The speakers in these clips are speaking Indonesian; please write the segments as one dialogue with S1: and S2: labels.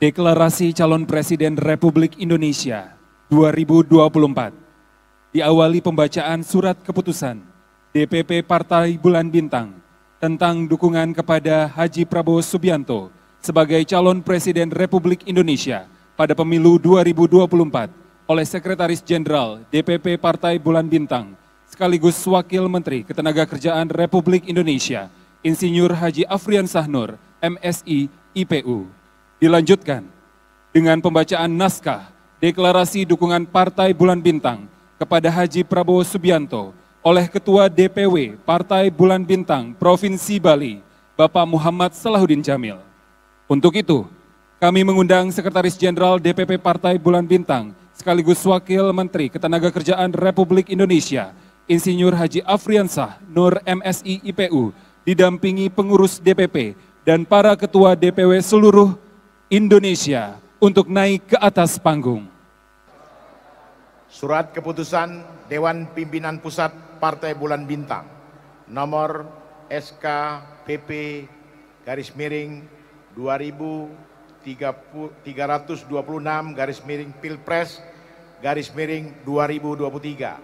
S1: Deklarasi Calon Presiden Republik Indonesia 2024. Diawali pembacaan surat keputusan DPP Partai Bulan Bintang tentang dukungan kepada Haji Prabowo Subianto sebagai calon Presiden Republik Indonesia pada pemilu 2024 oleh Sekretaris Jenderal DPP Partai Bulan Bintang sekaligus Wakil Menteri Ketenagakerjaan Republik Indonesia, Insinyur Haji Afriansah Nur, MSI, IPU. Dilanjutkan dengan pembacaan naskah Deklarasi Dukungan Partai Bulan Bintang kepada Haji Prabowo Subianto oleh Ketua DPW Partai Bulan Bintang Provinsi Bali, Bapak Muhammad Salahuddin Jamil. Untuk itu, kami mengundang Sekretaris Jenderal DPP Partai Bulan Bintang sekaligus Wakil Menteri Ketenagakerjaan Republik Indonesia, Insinyur Haji Afriansah Nur, MSI, IPU, didampingi pengurus DPP dan para ketua DPW seluruh Indonesia untuk naik ke atas panggung.
S2: Surat Keputusan Dewan Pimpinan Pusat Partai Bulan Bintang nomor SKPP garis miring 2326 garis miring Pilpres garis miring 2023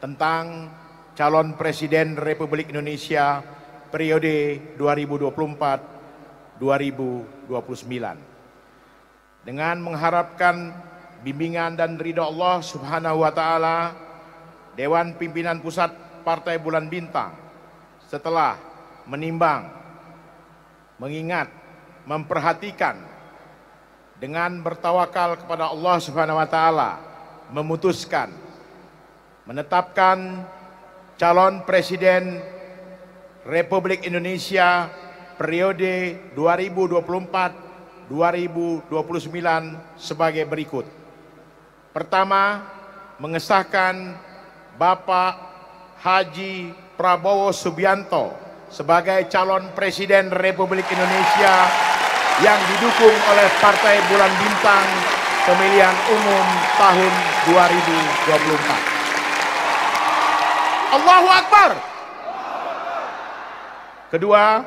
S2: tentang calon Presiden Republik Indonesia periode 2024-2029. Dengan mengharapkan bimbingan dan ridha Allah Subhanahu wa Ta'ala, Dewan Pimpinan Pusat Partai Bulan Bintang setelah menimbang, mengingat, memperhatikan, dengan bertawakal kepada Allah Subhanahu wa Ta'ala, memutuskan menetapkan calon Presiden Republik Indonesia periode 2024-2029 sebagai berikut. Pertama, mengesahkan Bapak Haji Prabowo Subianto sebagai calon Presiden Republik Indonesia yang didukung oleh Partai Bulan Bintang pemilihan umum tahun 2024. Allahu Akbar. Kedua,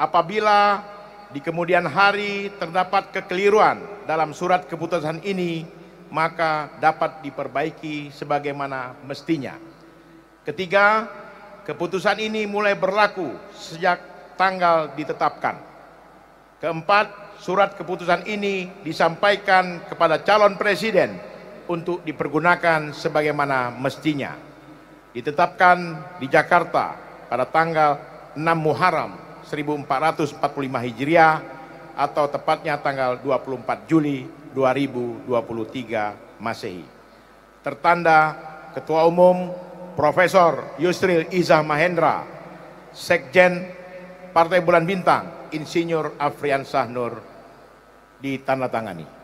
S2: apabila di kemudian hari terdapat kekeliruan dalam surat keputusan ini, maka dapat diperbaiki sebagaimana mestinya. Ketiga, keputusan ini mulai berlaku sejak tanggal ditetapkan. Keempat, surat keputusan ini disampaikan kepada calon presiden untuk dipergunakan sebagaimana mestinya. Ditetapkan di Jakarta pada tanggal 6 Muharram 1445 Hijriah atau tepatnya tanggal 24 Juli 2023 Masehi. Tertanda Ketua Umum Profesor Yusril Izzah Mahendra, Sekjen Partai Bulan Bintang Insinyur Afriansah Nur, ditandatangani.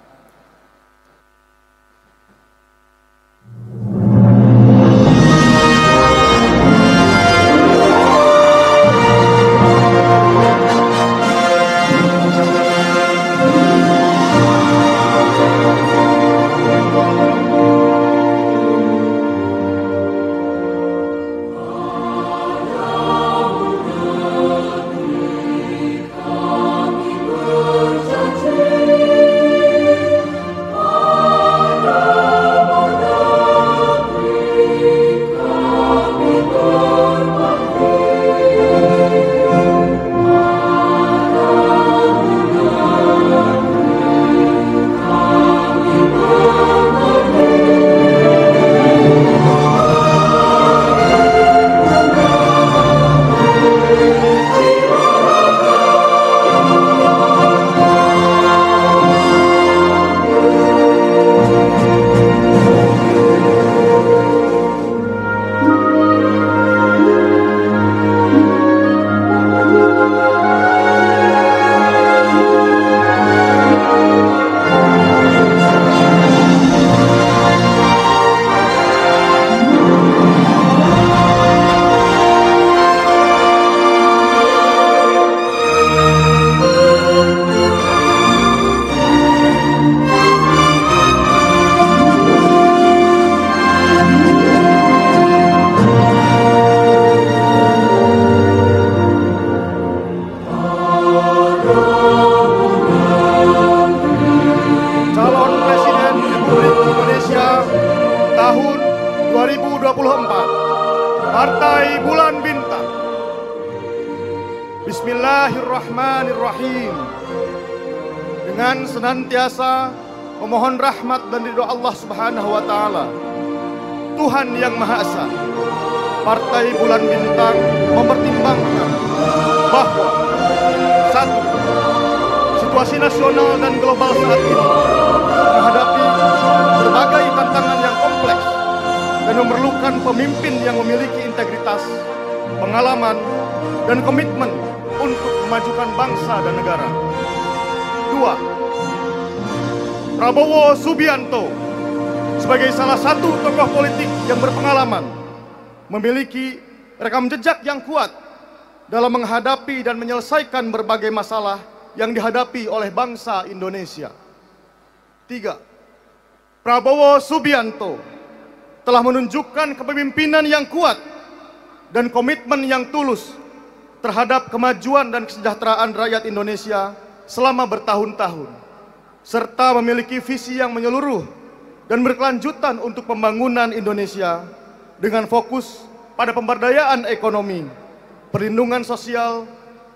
S3: Partai Bulan Bintang. Bismillahirrahmanirrahim. Dengan senantiasa memohon rahmat dan ridho Allah Subhanahu wa Ta'ala, Tuhan yang Maha Esa, Partai Bulan Bintang mempertimbangkan bahwa satu, situasi nasional dan global saat ini menghadapi berbagai tantangan yang kompleks dan memerlukan pemimpin yang memiliki integritas, pengalaman, dan komitmen untuk memajukan bangsa dan negara. Dua, Prabowo Subianto sebagai salah satu tokoh politik yang berpengalaman, memiliki rekam jejak yang kuat dalam menghadapi dan menyelesaikan berbagai masalah yang dihadapi oleh bangsa Indonesia. Tiga, Prabowo Subianto telah menunjukkan kepemimpinan yang kuat dan komitmen yang tulus terhadap kemajuan dan kesejahteraan rakyat Indonesia selama bertahun-tahun, serta memiliki visi yang menyeluruh dan berkelanjutan untuk pembangunan Indonesia dengan fokus pada pemberdayaan ekonomi, perlindungan sosial,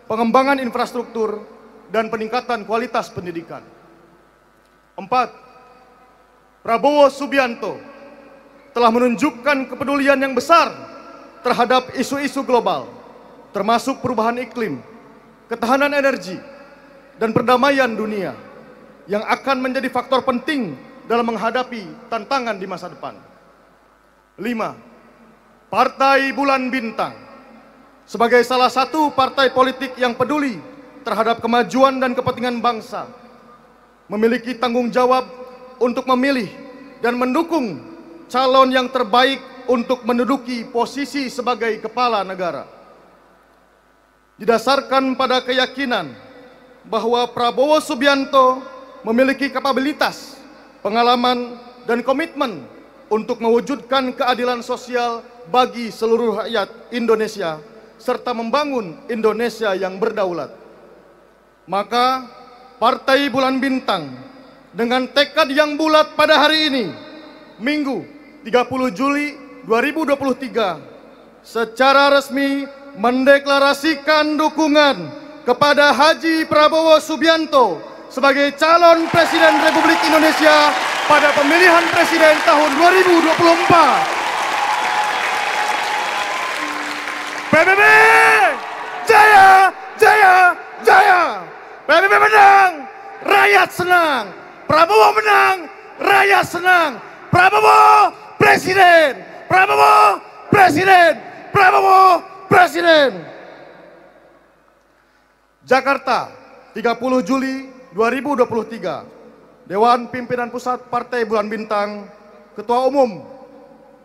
S3: pengembangan infrastruktur, dan peningkatan kualitas pendidikan. Empat, Prabowo Subianto telah menunjukkan kepedulian yang besar terhadap isu-isu global, termasuk perubahan iklim, ketahanan energi, dan perdamaian dunia, yang akan menjadi faktor penting dalam menghadapi tantangan di masa depan. 5. Partai Bulan Bintang sebagai salah satu partai politik yang peduli terhadap kemajuan dan kepentingan bangsa, memiliki tanggung jawab untuk memilih dan mendukung calon yang terbaik untuk menduduki posisi sebagai kepala negara. Didasarkan pada keyakinan bahwa Prabowo Subianto memiliki kapabilitas, pengalaman, dan komitmen untuk mewujudkan keadilan sosial bagi seluruh rakyat Indonesia serta membangun Indonesia yang berdaulat. Maka Partai Bulan Bintang dengan tekad yang bulat pada hari ini, Minggu 30 Juli 2023, secara resmi mendeklarasikan dukungan kepada Haji Prabowo Subianto sebagai calon Presiden Republik Indonesia pada pemilihan presiden tahun 2024. PBB jaya, jaya, jaya. PBB menang, rakyat senang. Prabowo menang, rakyat senang. Prabowo Presiden, Prabowo Presiden, Prabowo Presiden. Jakarta, 30 Juli 2023. Dewan Pimpinan Pusat Partai Bulan Bintang, Ketua Umum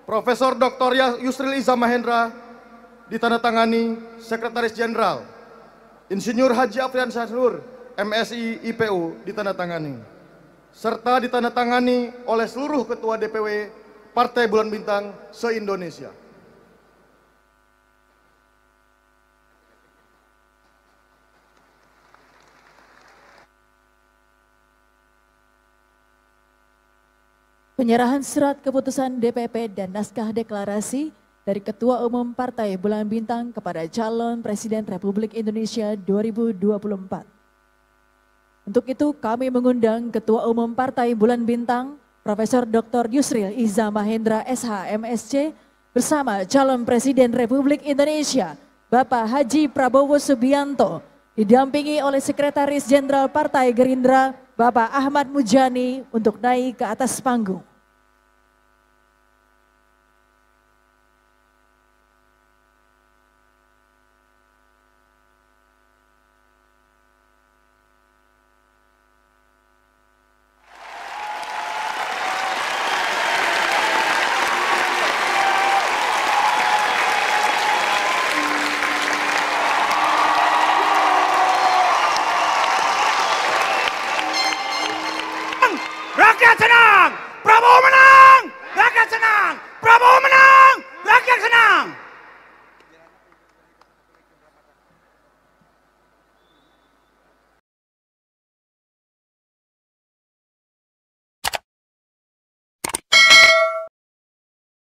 S3: Profesor Dr. Yusril Iza Mahendra, ditandatangani Sekretaris Jenderal Insinyur Haji Afriansah Nur, MSI IPU, ditandatangani, serta ditandatangani oleh seluruh Ketua DPW Partai Bulan Bintang se-Indonesia.
S4: Penyerahan surat keputusan DPP dan naskah deklarasi dari Ketua Umum Partai Bulan Bintang kepada calon Presiden Republik Indonesia 2024. Untuk itu kami mengundang Ketua Umum Partai Bulan Bintang, Profesor Dr. Yusril Iza Mahendra SH MSc bersama calon Presiden Republik Indonesia Bapak Haji Prabowo Subianto, didampingi oleh Sekretaris Jenderal Partai Gerindra Bapak Ahmad Mujani untuk naik ke atas panggung.